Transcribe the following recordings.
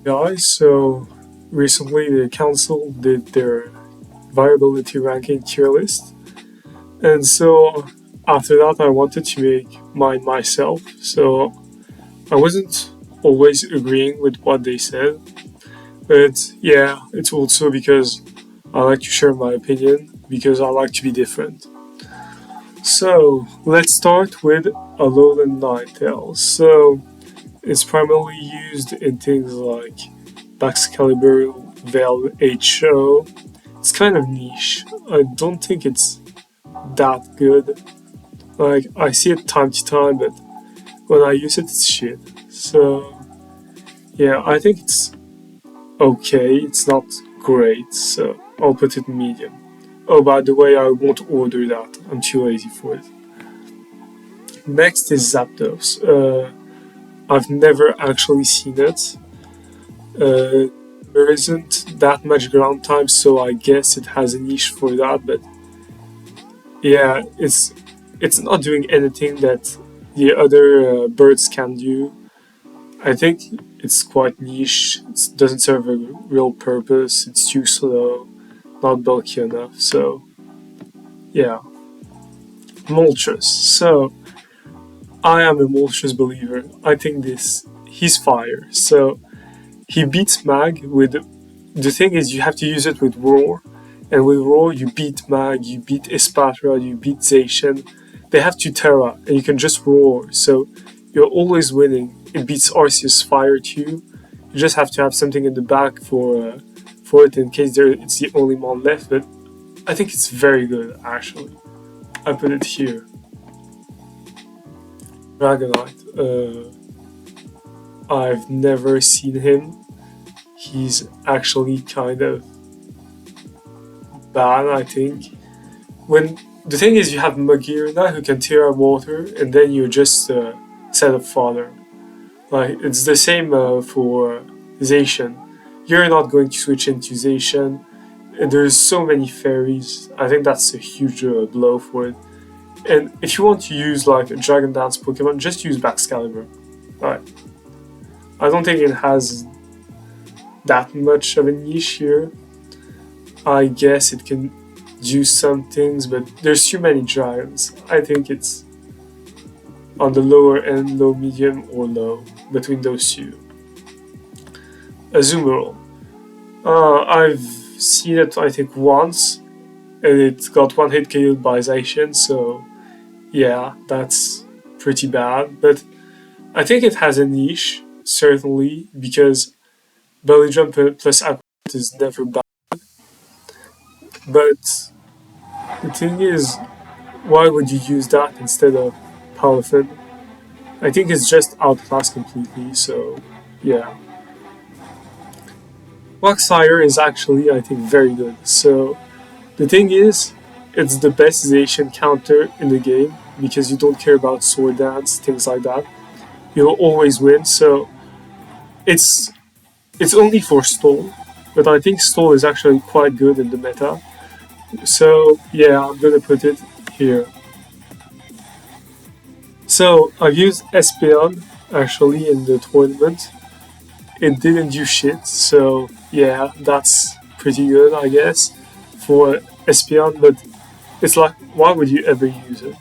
Guys, so recently the council did their viability ranking tier list, and so after that I wanted to make mine myself. So I wasn't always agreeing with what they said, but yeah, it's also because I like to share my opinion because I like to be different. So let's start with a lowland ninetail. So it's primarily used in things like Excalibur, Vel HO. It's kind of niche. I don't think it's that good. Like, I see it time to time, but when I use it, it's shit. So, yeah, I think it's okay. It's not great, so I'll put it medium. Oh, by the way, I won't order that. I'm too lazy for it. Next is Zapdos. I've never actually seen it. Uh, there isn't that much ground time, so I guess it has a niche for that. But yeah, it's not doing anything that the other birds can do. I think it's quite niche. It doesn't serve a real purpose. It's too slow, not bulky enough. So yeah, Moltres. So I am a Moltres believer. I think he's fire. So he beats Mag with. The thing is, you have to use it with Roar, and with Roar you beat Mag, you beat Espatra, you beat Zacian. They have Terra, and you can just Roar, so you're always winning. It beats Arceus Fire too. You just have to have something in the back for it in case it's the only mon left. But I think it's very good actually. I put it here. Dragonite. I've never seen him. He's actually kind of bad, I think. When the thing is, you have Magirna who can tear up water, and then you just set up fodder. Like it's the same for Zacian. You're not going to switch into Zacian. There's so many fairies. I think that's a huge blow for it. And if you want to use like a Dragon Dance Pokemon, just use Excalibur. Right. I don't think it has that much of a niche here. I guess it can do some things, but there's too many dragons. I think it's on the lower end, low, medium, or low, between those two. Azumarill. I've seen it, I think, once, and it got one hit KO'd by Zacian, so yeah, that's pretty bad. But I think it has a niche, certainly, because Belly Jump plus Aqua is never bad. But the thing is, why would you use that instead of Palafin? I think it's just outclassed completely, so yeah. Waxfire is actually, I think, very good. So the thing is, it's the best Zacian counter in the game because you don't care about sword dance, things like that. You'll always win, so it's only for Stole, but I think Stole is actually quite good in the meta. So yeah, I'm gonna put it here. So I've used Espeon actually in the tournament. It didn't do shit, so yeah, that's pretty good, I guess, for Espeon, but it's like, why would you ever use it?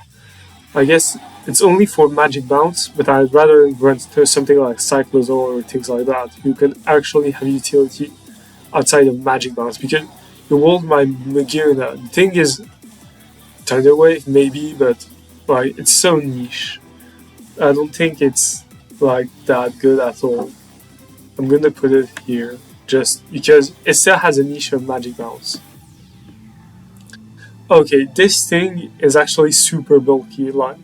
I guess it's only for Magic Bounce, but I'd rather run to something like Cyclozone or things like that. You can actually have utility outside of Magic Bounce, because you hold my Magirna. The thing is, Thunder Wave, maybe, but like, it's so niche. I don't think it's like that good at all. I'm gonna put it here just because it still has a niche of Magic Bounce. Okay, this thing is actually super bulky. Like,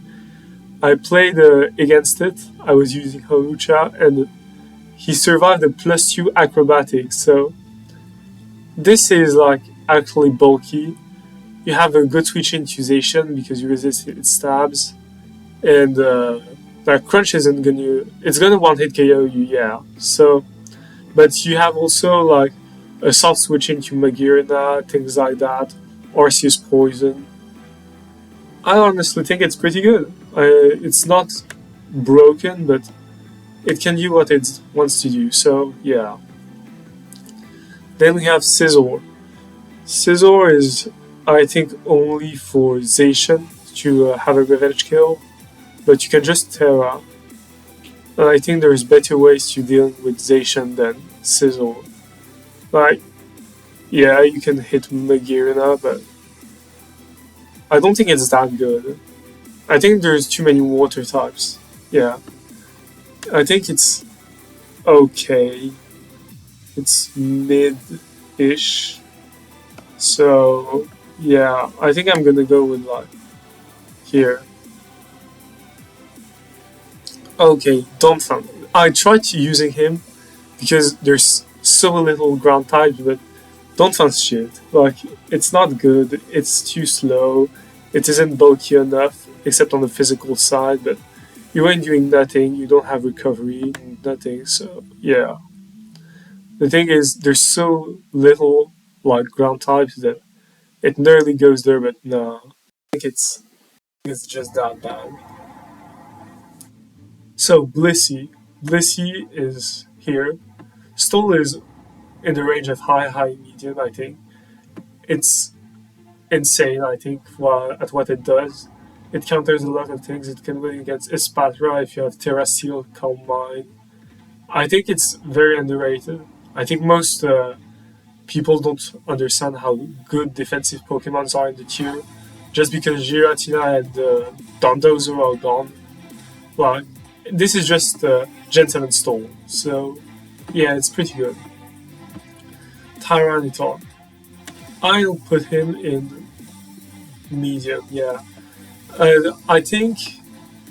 I played against it. I was using Harucha, and he survived a +2 acrobatics. So this is like actually bulky. You have a good switch intuition because you resist its stabs, and that crunch isn't gonna. It's gonna one hit KO you, yeah. So, but you have also like a soft switch into Magirna, things like that. Arceus Poison. I honestly think it's pretty good. It's not broken, but it can do what it wants to do. So yeah. Then we have Scizor. Scizor is, I think, only for Zacian to have a revenge kill, but you can just Terra. And I think there's better ways to deal with Zacian than Scizor. Like, yeah, you can hit Magirina, but I don't think it's that good. I think there's too many water types. Yeah. I think it's okay. It's mid-ish. So, yeah, I think I'm gonna go with like here. Okay, Donphan. I tried using him because there's so little ground types, but Donphan's shit. Like, it's not good, it's too slow, it isn't bulky enough, except on the physical side, but you ain't doing nothing, you don't have recovery, nothing, so yeah. The thing is, there's so little like ground types that it nearly goes there, but no. I think it's just that bad. So Blissey. Blissey is here. Stole is in the range of high, medium, I think. It's insane, I think, at what it does. It counters a lot of things. It can win against Espatra if you have Terra Seal, Calm Mind. I think it's very underrated. I think most people don't understand how good defensive Pokemons are in the tier. Just because Giratina and Dondozo are gone. Well, this is just Gen 7 Stole, so yeah, it's pretty good. Tyranitar. I'll put him in medium, yeah. I think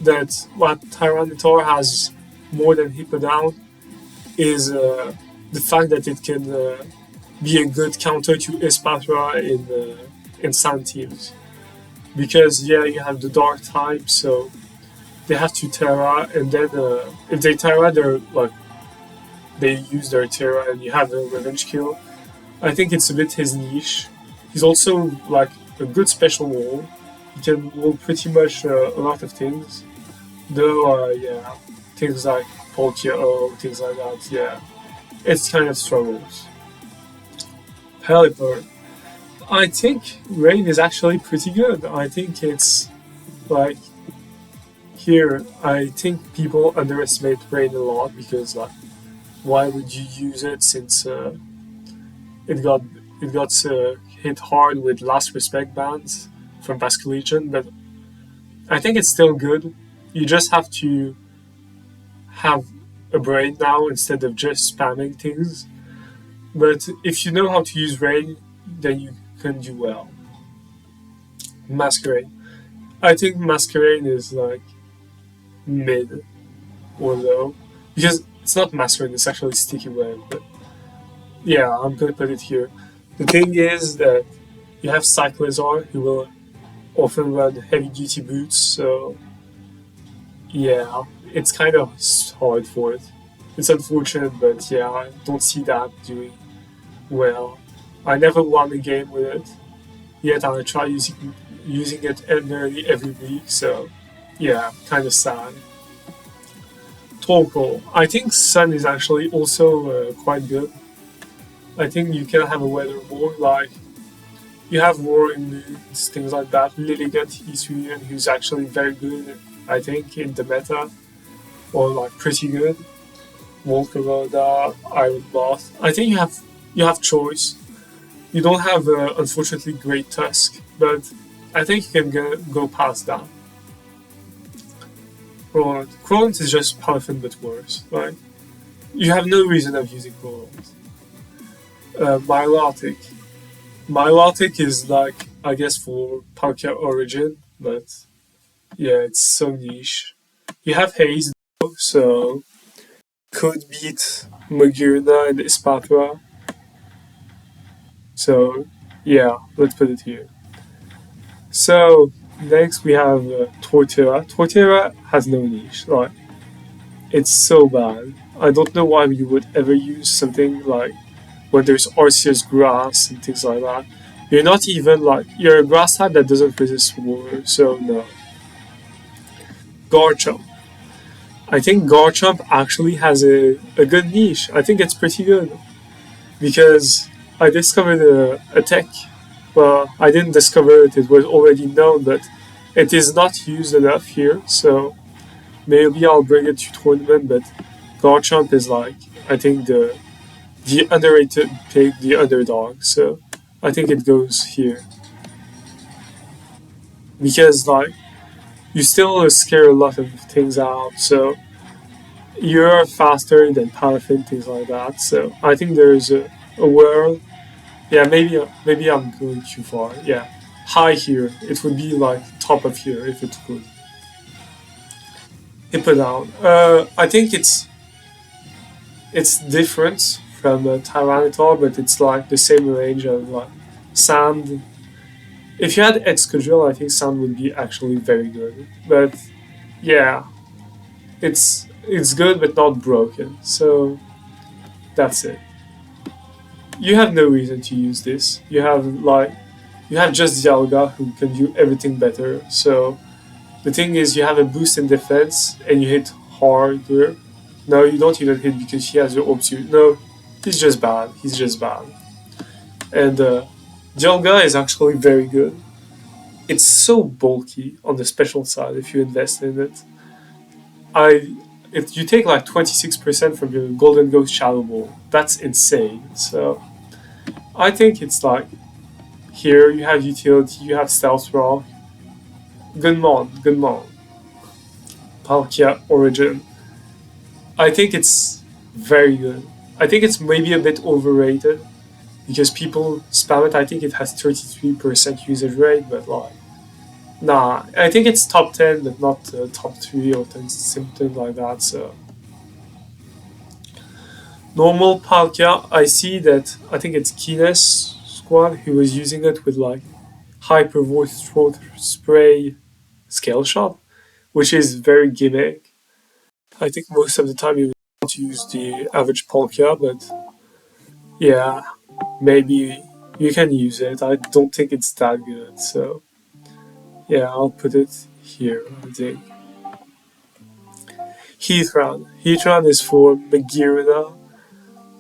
that what Tyranitar has more than Hippowdon is the fact that it can be a good counter to Espatra in Sand Teams. Because, yeah, you have the Dark type, so they have to Terra, and then if they Terra, they use their Terra, and you have a revenge kill. I think it's a bit his niche. He's also like a good special wall. He can wall pretty much a lot of things. Though, yeah, things like Polkia, things like that, yeah. It's kind of struggles. Pelipper. I think Rain is actually pretty good. I think it's like here. I think people underestimate Rain a lot because like, why would you use it since it got hit hard with Last Respect bans from Basque Legion, but I think it's still good. You just have to have a brain now instead of just spamming things. But if you know how to use Rain, then you can do well. Masquerade. I think Masquerade is like mid or low because it's not Masquerade, it's actually Sticky Web. But yeah, I'm gonna put it here. The thing is that you have Cyclizar who will often run heavy duty boots, so yeah, it's kind of hard for it. It's unfortunate, but yeah, I don't see that doing well. I never won a game with it, yet I try using it nearly every week, so yeah, kind of sad. Torkoal. I think Sun is actually also quite good. I think you can have a weather war, like you have Roaring Moons, things like that. Lilligant, Hisuian, who's actually very good, I think, in the meta, or like pretty good. Volcaroda, Iron Moth. I think you have choice. You don't have unfortunately Great Tusk, but I think you can go past that. Cronut is just Puffin but worse. Right? You have no reason of using Cronut. Milotic. Milotic is like, I guess, for Palkia Origin, but yeah, it's so niche. You have Haze, though, so could beat Magirna and Espatra. So yeah, let's put it here. So next we have Torterra. Torterra has no niche. Like, it's so bad. I don't know why you would ever use something like when there's Arceus grass and things like that. You're not even like, you're a grass type that doesn't resist water, so no. Garchomp. I think Garchomp actually has a good niche. I think it's pretty good. Because I discovered a tech. Well, I didn't discover it, it was already known, but it is not used enough here, so maybe I'll bring it to tournament, but Garchomp is like, I think the underrated pig, the underdog, so I think it goes here. Because like you still scare a lot of things out, so you're faster than Paraffin, things like that. So I think there's a world. Yeah, maybe I'm going too far. Yeah, high here. It would be like top of here if it could. Hip it down. I think it's different from Tyranitar, but it's like the same range of like Sand. If you had Excadrill, I think Sand would be actually very good. But yeah, it's good but not broken. So that's it. You have no reason to use this. You have just Dialga who can do everything better. So the thing is you have a boost in defense and you hit harder. No, you don't even hit because he has your Obscure. No, he's just bad. He's just bad. And Dialga is actually very good. It's so bulky on the special side if you invest in it. I if you take like 26% from your Gholdengo Shadow Ball, that's insane. So I think it's like here you have utility, you have Stealth Rock, Gunmon, Palkia Origin. I think it's very good. I think it's maybe a bit overrated because people spam it. I think it has 33% usage rate, but like, nah. I think it's top 10, but not top 3 or 10, something like that. So, normal Palkia, I see that, I think it's Kines squad who was using it with like Hyper Voice Throat Spray Scale Shot, which is very gimmick. I think most of the time you want to use the average Palkia, but yeah, maybe you can use it. I don't think it's that good, so yeah, I'll put it here, I think. Heathran. Heathran is for Magirina,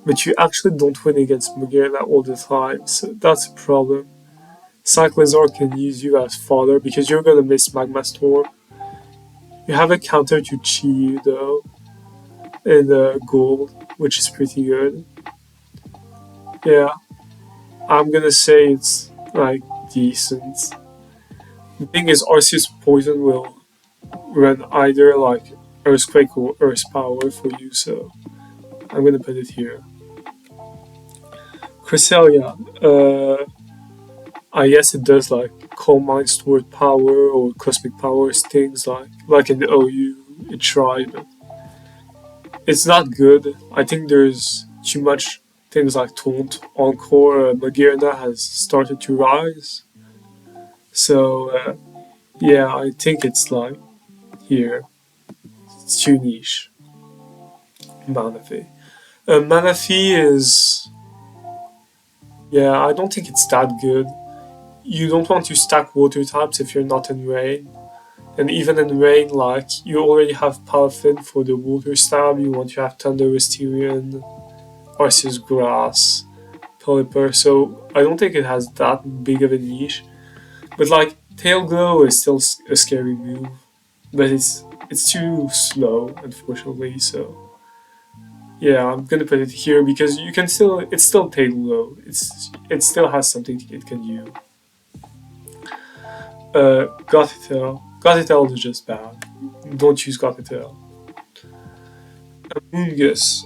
but you actually don't win against Magirina all the time, so that's a problem. Cyclizar can use you as fodder because you're gonna miss Magma Storm. You have a counter to Chi though, in gold, which is pretty good. Yeah, I'm gonna say it's like decent. The thing is, Arceus Poison will run either like Earthquake or Earth Power for you, so I'm gonna put it here. Cresselia, I guess it does like Coal Mine Stored Power or Cosmic Powers, things like in the OU, it tried, but it's not good. I think there's too much things like Taunt, Encore, Magirna has started to rise. So, yeah, I think it's like here. It's too niche. Manaphy. Manaphy is. Yeah, I don't think it's that good. You don't want to stack water types if you're not in rain. And even in rain, like, you already have Paraffin for the water stab, you want to have Thunder Wisterian, Arceus Grass, Pelipper, so I don't think it has that big of a niche. But like, Tail Glow is still a scary move, but it's too slow, unfortunately, so yeah, I'm gonna put it here because you can still, it's still Tail Glow, it still has something it can do. Gothitelle. Gothitelle is just bad. Don't use Gothitelle. Amoongus.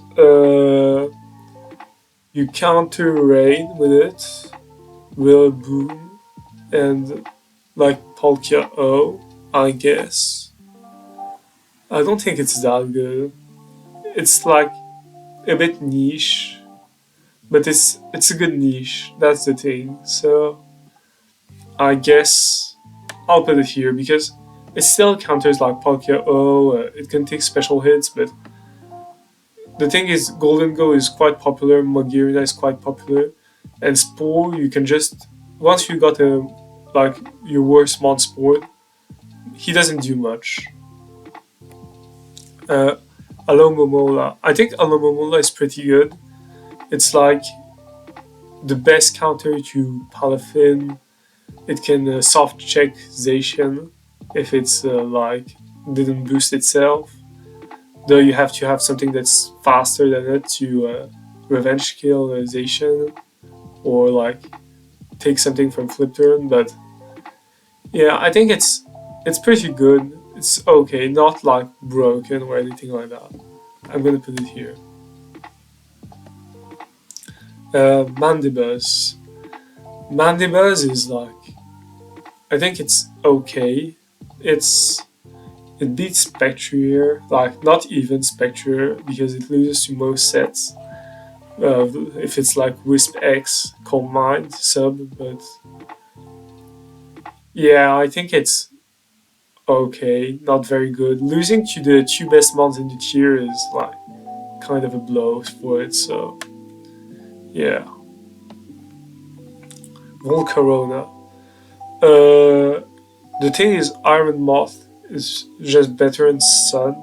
You counter rain with it. Will boom. And like Palkia O, I guess. I don't think it's that good. It's like a bit niche. But it's a good niche. That's the thing. So I guess I'll put it here because it still counters like Palkia O, it can take special hits, but the thing is, Gholdengo is quite popular, Magirina is quite popular, and Spore, you can just, once you got a, like, your worst mon Spore, he doesn't do much. Uh, Alomomola. I think Alomomola is pretty good. It's like, the best counter to Palafin. It can soft check Zacian if it's like didn't boost itself. Though you have to have something that's faster than it to revenge kill Zacian or like take something from flip turn. But yeah, I think it's pretty good. It's okay, not like broken or anything like that. I'm gonna put it here. Mandibus. Mandibus is like, I think it's okay. It beats Spectre, like not even Spectre because it loses to most sets. If it's like Wisp X, Calm Mind sub, but yeah, I think it's okay, not very good. Losing to the two best mons in the tier is like kind of a blow for it, so yeah. Volcarona. The thing is, Iron Moth is just better in Sun,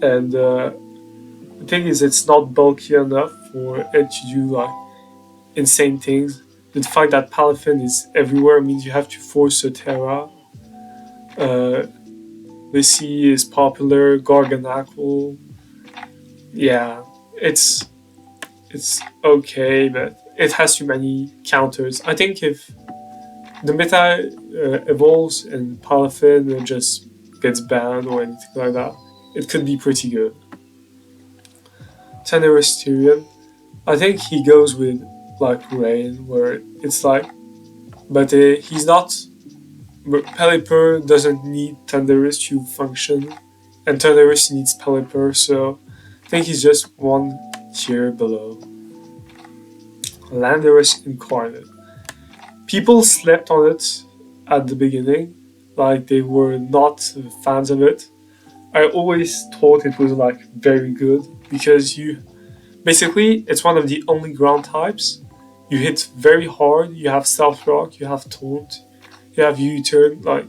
and the thing is, it's not bulky enough for it to do like insane things. The fact that Palafin is everywhere means you have to force a Terra. Lissy is popular, Garganacle. Yeah, it's okay, but it has too many counters. I think if the meta evolves and Palafin just gets banned or anything like that, it could be pretty good. Tenorous Tyrion, I think he goes with like Rain, where it's like, but he's not. Pelipper doesn't need Thunderous to function, and Thunderous needs Pelipper, so I think he's just one tier below. Landorus Incarnate. People slept on it at the beginning, like they were not fans of it. I always thought it was like very good because basically it's one of the only ground types. You hit very hard, you have Stealth Rock, you have Taunt, you have U-turn, like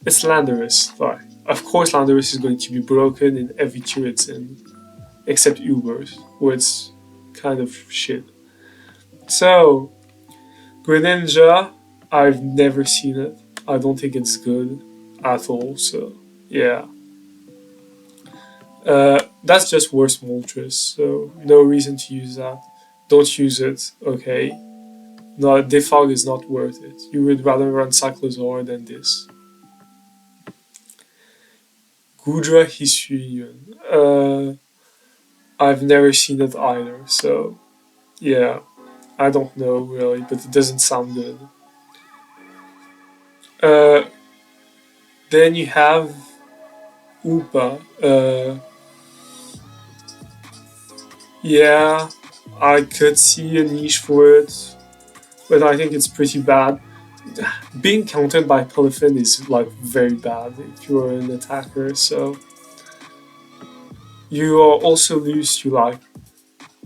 it's Landorus. Like of course Landorus is going to be broken in every tier it's in, except Ubers, where it's kind of shit. So Greninja, I've never seen it. I don't think it's good at all, so yeah. That's just worse Moltres, so no reason to use that. Don't use it, okay? No, Defog is not worth it. You would rather run Cyclosaur than this. Gudra Hisuian. I've never seen it either, so yeah. I don't know really, but it doesn't sound good. Then you have Oopa. Yeah, I could see a niche for it, but I think it's pretty bad. Being countered by Palafin is like very bad if you are an attacker, so you are also lose to like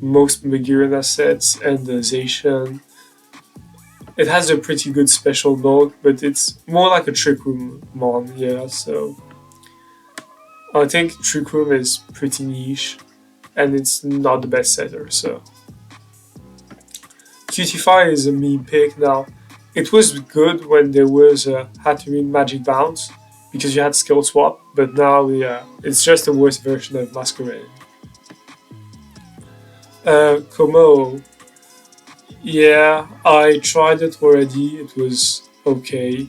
most Magiran assets and the Zacian. It has a pretty good special bulk, but it's more like a Trick Room mon, yeah, so I think Trick Room is pretty niche, and it's not the best setter, so Cutify is a meme pick now. It was good when there was a Hatterene Magic Bounce, because you had skill swap, but now, yeah, it's just a worse version of Masquerade. Como. Yeah, I tried it already, it was okay.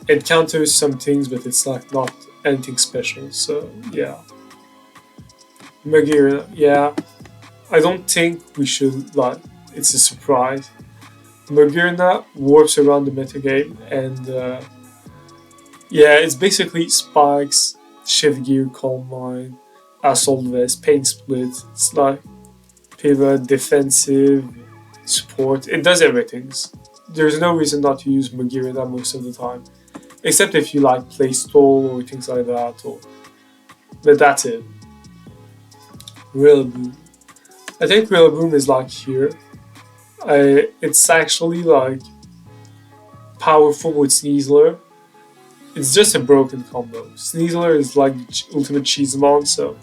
It counters some things, but it's like not anything special, so yeah. Magira, yeah. I don't think we should, like, it's a surprise. Magirna warps around the metagame, and yeah, it's basically Spikes, Shift Gear, Calm Mind, Assault Vest, Pain Split. It's like pivot, defensive, support. It does everything. There's no reason not to use Magirna most of the time, except if you like play stall or things like that. But that's it. Rillaboom. I think Rillaboom is like here. It's actually like powerful with Sneasler. It's just a broken combo. Sneasler is like the ultimate cheese mon, so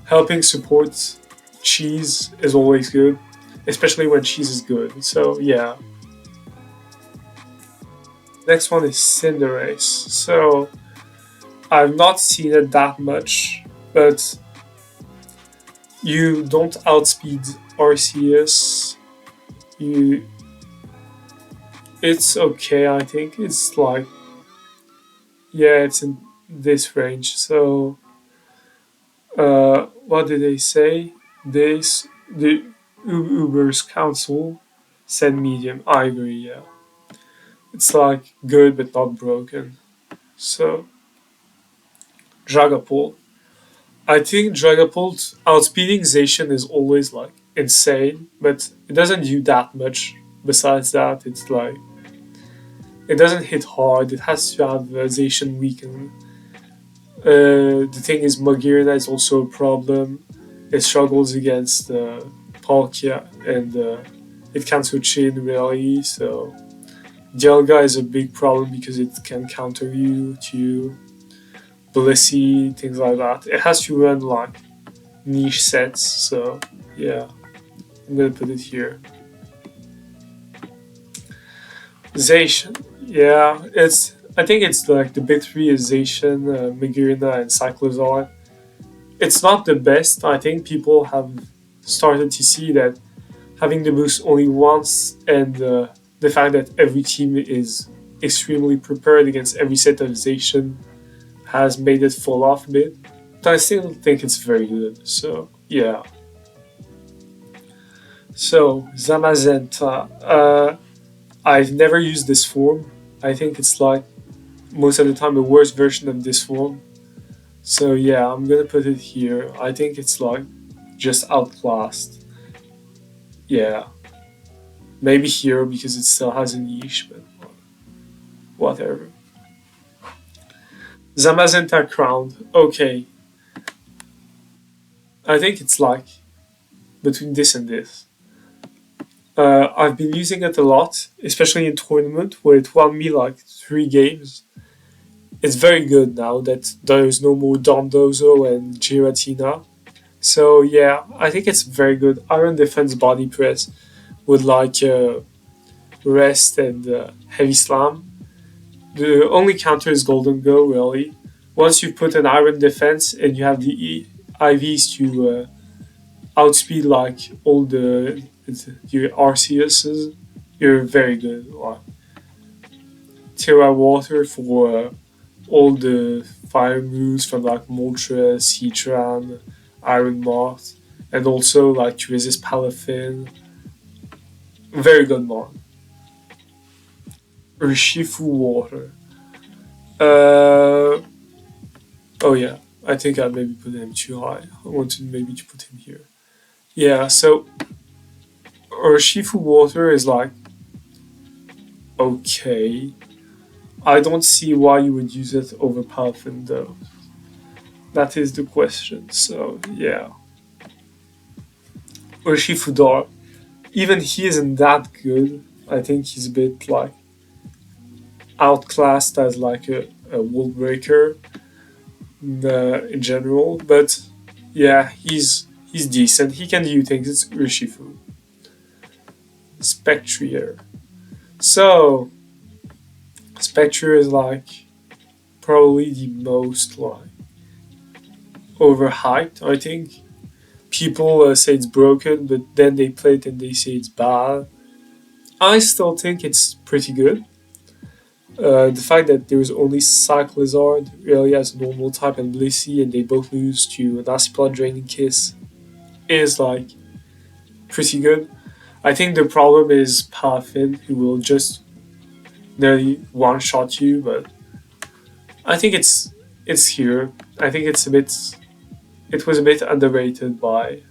helping support cheese is always good. especially when cheese is good. So yeah. Next one is Cinderace. So I've not seen it that much, but you don't outspeed Arceus. You, it's okay. I think it's like, yeah, it's in this range. So what did they say? The uubers council said medium. I agree. Yeah, it's like good but not broken. So Dragapult. I think Dragapult outspeeding Zacian is always like insane, but it doesn't do that much. Besides that, it's like it doesn't hit hard. It has to have Zacian weaken. The thing is, Magirna is also a problem. It struggles against Palkia and it can't switch in really. So Dialga is a big problem because it can counter you to Blissey, things like that. It has to run like niche sets. So yeah, I'm gonna put it here. Zacian, yeah, it's. I think it's like the big three is Zacian, Magirna, and Cyclozar. It's not the best. I think people have started to see that having the boost only once and the fact that every team is extremely prepared against every set of Zacian has made it fall off a bit. But I still think it's very good. So yeah. So Zamazenta. I've never used this form. I think it's like most of the time the worst version of this form. So yeah, I'm gonna put it here. I think it's like just outclassed. Yeah, maybe here because it still has a niche, but whatever. Zamazenta crowned. Okay, I think it's like between this and this. I've been using it a lot, especially in tournament where it won me like 3 games. It's very good now that there is no more Dondozo and Giratina. So yeah, I think it's very good. Iron Defense Body Press with like Rest and Heavy Slam. The only counter is Gholdengo really. Once you put an Iron Defense and you have the IVs to outspeed like all your Arceuses, you're very good. Like Terra Water for all the fire moves from like Moltres, Heatran, Iron Moth, and also like to resist Palafin. Very good mod. Urshifu Water. Uh, oh yeah, I think I maybe put him too high. I wanted maybe to put him here. Yeah, so Urshifu Water is like okay. I don't see why you would use it over Palafin though. That is the question. So yeah, Urshifu even he isn't that good. I think he's a bit like outclassed as like a wall breaker in general. But yeah, he's decent. He can do things. It's Urshifu. Spectrier. So Spectre is like probably the most like overhyped. I think people say it's broken, but then they play it and they say it's bad. I still think it's pretty good. The fact that there is only Cyclizard really as a normal type and Blissey and they both lose to Nasipla Draining Kiss is like pretty good. I think the problem is Palafin who will just nearly one shot you, but I think it's here. I think it was a bit underrated by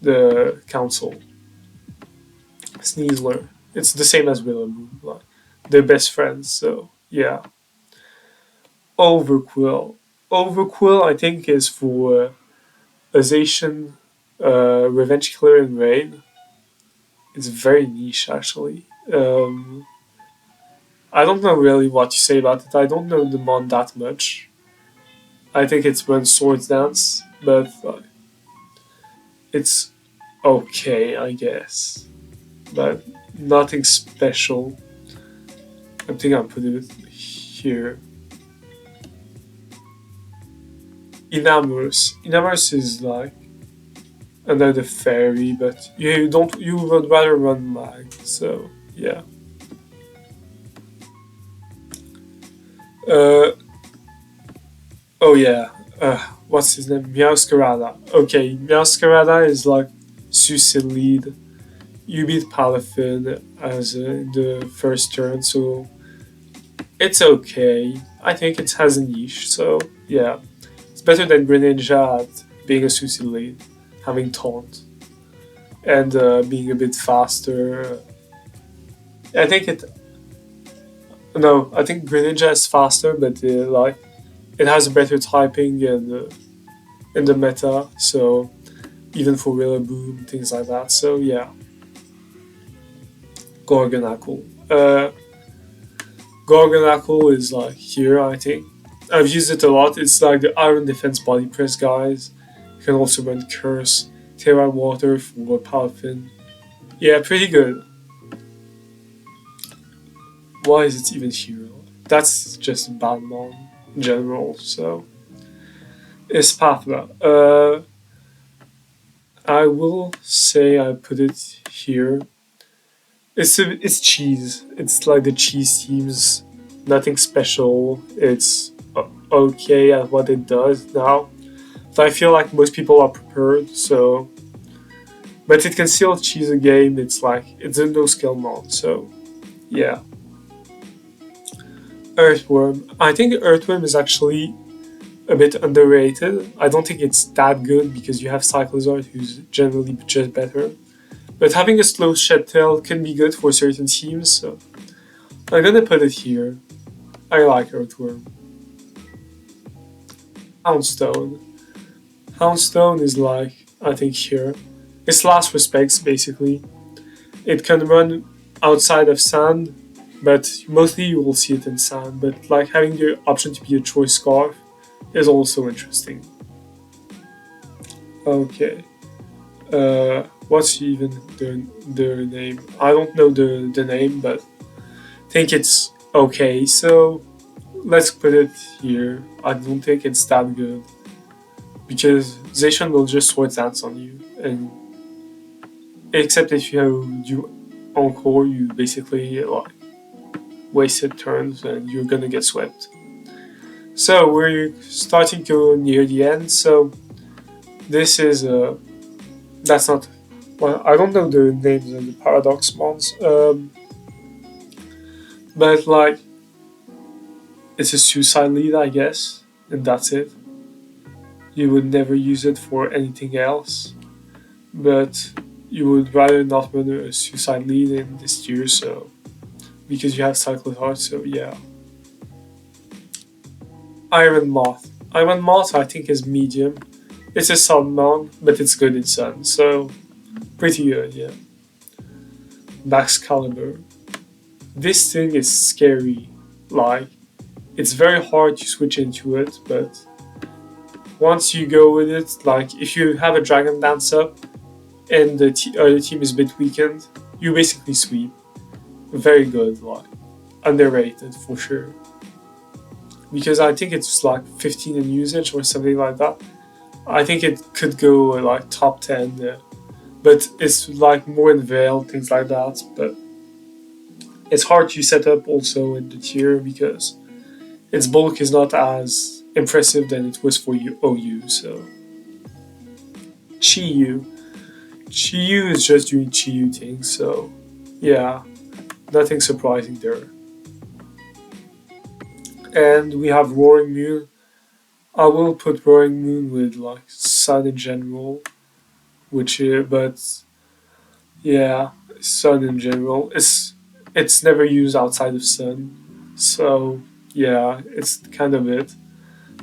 the council. Sneasler. It's the same as Willem. Like, they're best friends, so yeah. Overquill. Overquill, I think, is for Azation, Revenge Killer, and Rain. It's very niche, actually. I don't know really what to say about it. I don't know the mod that much. I think it's when Swords Dance, but it's okay, I guess, but nothing special. I think I'll put it here. Inamorous is like another fairy, but you would rather run lag, so yeah. Uh oh yeah. What's his name? Meowscarada. Okay, Meowscarada is like suicide lead. You beat Palafin as the first turn, so it's okay. I think it has a niche, so yeah. It's better than Greninja at being a suicide lead, having taunt, and being a bit faster. I think it. No, I think Greninja is faster, but like it has a better typing in the meta, so even for Rillaboom, things like that. So yeah, Gorgonacle. Gorgonacle is like here, I think. I've used it a lot. It's like the Iron Defense Body Press guys. You can also run Curse, Terra Water for Palafin. Yeah, pretty good. Why is it even here? That's just a bad mon in general, so. Espathra. I will say I put it here. It's cheese. It's like the cheese teams. Nothing special. It's okay at what it does now. But I feel like most people are prepared. So, but it can still cheese a game. It's like it's a no skill mod. So, yeah. Earthworm. I think Earthworm is actually a bit underrated. I don't think it's that good because you have Cyclozard, who's generally just better. But having a slow shed tail can be good for certain teams, so I'm gonna put it here. I like Earthworm. Houndstone. Houndstone is like, I think here. It's last respects, basically. It can run outside of sand, but mostly you will see it in sand. But like having the option to be a choice scarf is also interesting. Okay. What's even the name? I don't know the name, but I think it's okay. So let's put it here. I don't think it's that good because Zacian will just sword dance on you, and except if you do encore, you basically like wasted turns and you're gonna get swept. So we're starting to near the end. So this is that's not. Well, I don't know the names of the paradox mons, but like it's a suicide lead, I guess, and that's it. You would never use it for anything else, but you would rather not run a suicide lead in this tier, so because you have Cyclone Heart, so yeah. Iron Moth. Iron Moth, I think, is medium. It's a sun mon, but it's good in sun, so pretty good, yeah. Excalibur. This thing is scary. Like, it's very hard to switch into it, but once you go with it, like, if you have a Dragon Dance up and the other team is a bit weakened, you basically sweep. Very good, like, underrated for sure. Because I think it's like 15 in usage or something like that. I think it could go like top 10, yeah. But it's like more in Veil, things like that. But it's hard to set up also in the tier because its bulk is not as impressive than it was for OU. So Chi-Yu. Chi-Yu is just doing Chi-Yu things, so yeah, nothing surprising there. And we have Roaring Moon. I will put Roaring Moon with like Sun in general, which but yeah, Sun in general. It's never used outside of Sun, so yeah, it's kind of it.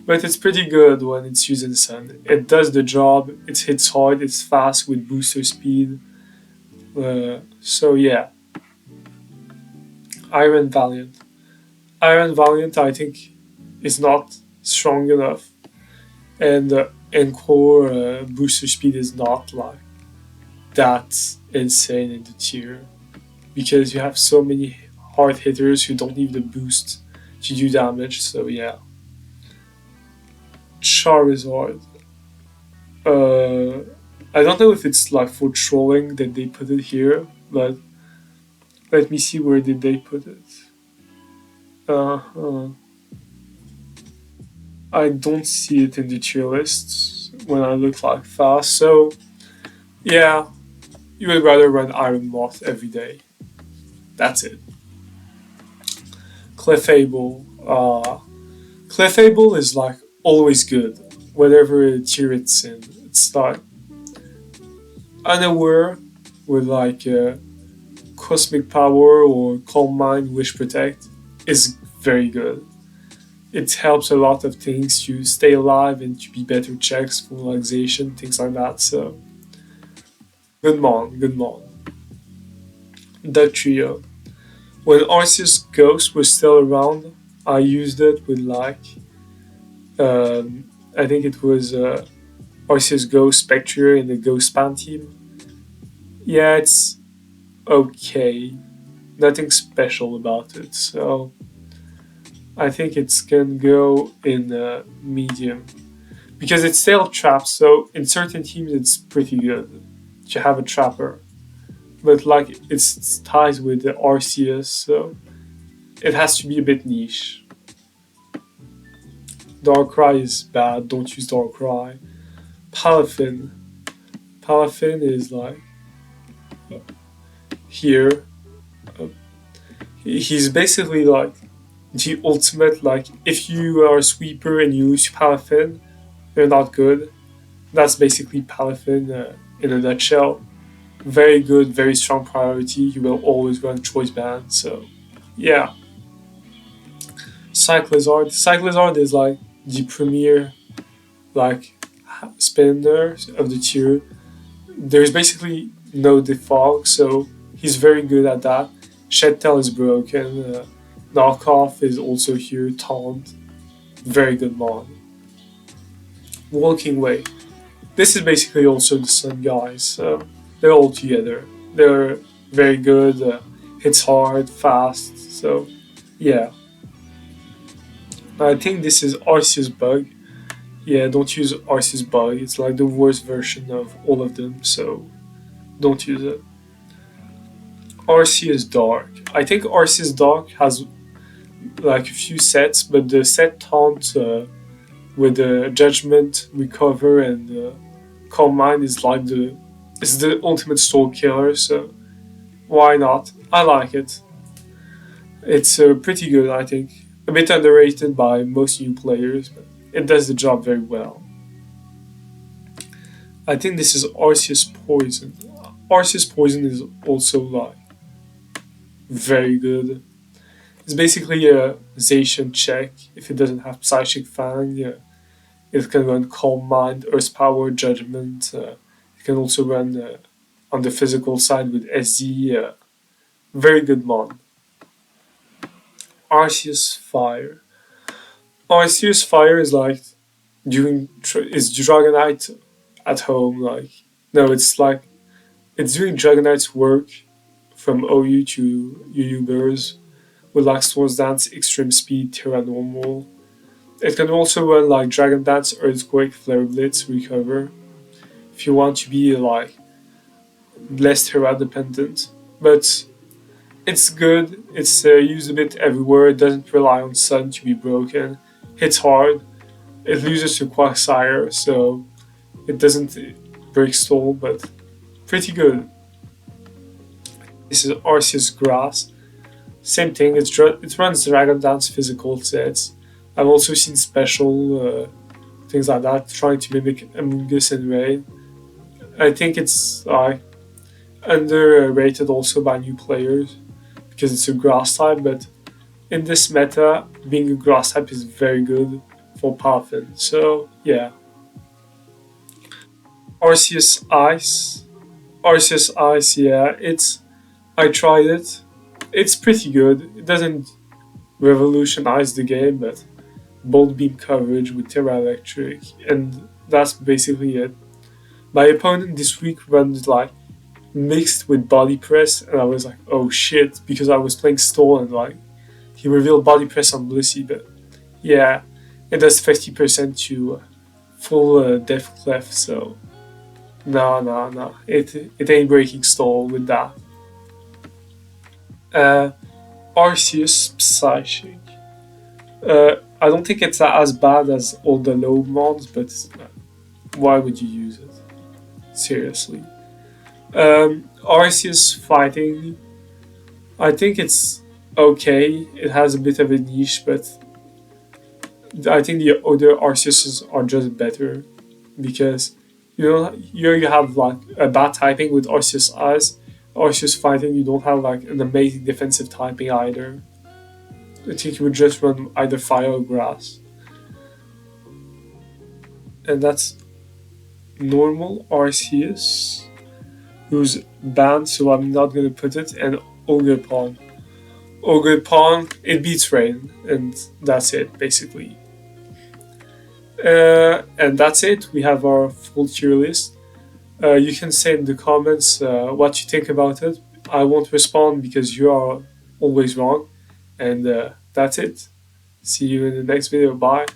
But it's pretty good when it's used in Sun. It does the job. It hits hard. It's fast with booster speed. So yeah, Iron Valiant. Iron Valiant, I think, is not strong enough, and Encore booster speed is not like that insane in the tier because you have so many hard hitters who don't need the boost to do damage. So yeah, Charizard. Uh, I don't know if it's like for trolling that they put it here, but let me see where did they put it. Uh, I don't see it in the tier list when I look like fast. So yeah, you would rather run Iron Moth every day. That's it. Clefable. Clefable is like always good, whatever tier it's in. It's like unaware with like Cosmic Power or Calm Mind, Wish Protect is very good. It helps a lot of things to stay alive and to be better checks for relaxation, things like that. So good mon, good mon. That trio. When Arceus Ghost was still around, I used it with like I think it was Arceus Ghost Spectre in the Ghost Span team. Yeah, it's okay. Nothing special about it. So I think it's can go in medium because it's still trapped. So in certain teams, it's pretty good to have a trapper, but like it's ties with the Arceus, so it has to be a bit niche. Darkrai is bad. Don't use Darkrai. Palafin. Palafin is like here. Uh, he's basically like the ultimate. Like if you are a sweeper and you lose Palafin, you're not good. That's basically Palafin in a nutshell. Very good, very strong priority. You will always run choice band. So yeah, Cyclizard. Cyclizard is like the premier like spinner of the tier. There's basically no defog, so he's very good at that. Shed is broken. Knockoff is also here. Taunt, very good mod. Walking Way. This is basically also the Sun guys. So they're all together. They're very good. Hits hard, fast. So yeah, I think this is Arceus Bug. Yeah, don't use Arceus Bug. It's like the worst version of all of them. So don't use it. Arceus Dark. I think Arceus Dark has like a few sets, but the set taunt with the Judgment, Recover, and Calm Mind is like the ultimate soul killer. So why not? I like it. It's pretty good, I think. A bit underrated by most new players, but it does the job very well. I think this is Arceus Poison. Arceus Poison is also like very good. It's basically a Zacian check. If it doesn't have Psychic Fang, it can run Calm Mind, Earth Power, Judgment. It can also run on the physical side with SD. Very good mod. Arceus Fire. Arceus Fire is like is Dragonite at home. Like no, it's like it's doing Dragonite's work from OU to uubers with like Swords Dance, Extreme Speed, Terra Normal. It can also run like Dragon Dance, Earthquake, Flare Blitz, Recover. If you want to be like less Terra dependent, but it's good. It's used a bit everywhere. It doesn't rely on Sun to be broken. Hits hard. It loses to Quagsire, so it doesn't break stall, but pretty good. This is Arceus Grass. Same thing. It runs Dragon Dance physical sets. I've also seen special things like that, trying to mimic Amoonguss and Rain. I think it's underrated also by new players because it's a grass type, but in this meta, being a grass type is very good for Palafin. So yeah. Arceus Ice. Arceus Ice, yeah, I tried it. It's pretty good. It doesn't revolutionize the game, but bolt beam coverage with Terra Electric, and that's basically it. My opponent this week runs like mixed with body press, and I was like, oh shit, because I was playing stall and like he revealed body press on Lucy, but yeah, it does 50% to full def clef, so no, it ain't breaking stall with that. Uh, Arceus Psychic. I don't think it's as bad as all the low mons, but why would you use it? Seriously. Arceus Fighting. I think it's okay. It has a bit of a niche, but I think the other Arceuses are just better because here you have like a bad typing with Arceus Eyes. Arceus Fighting, you don't have like an amazing defensive typing either. I think you would just run either fire or grass. And that's normal Arceus, who's banned, so I'm not gonna put it, and Ogre Pawn. Ogre Pawn, it beats Rain, and that's it, basically. And that's it, we have our full tier list. You can say in the comments what you think about it. I won't respond because you are always wrong. And that's it. See you in the next video. Bye.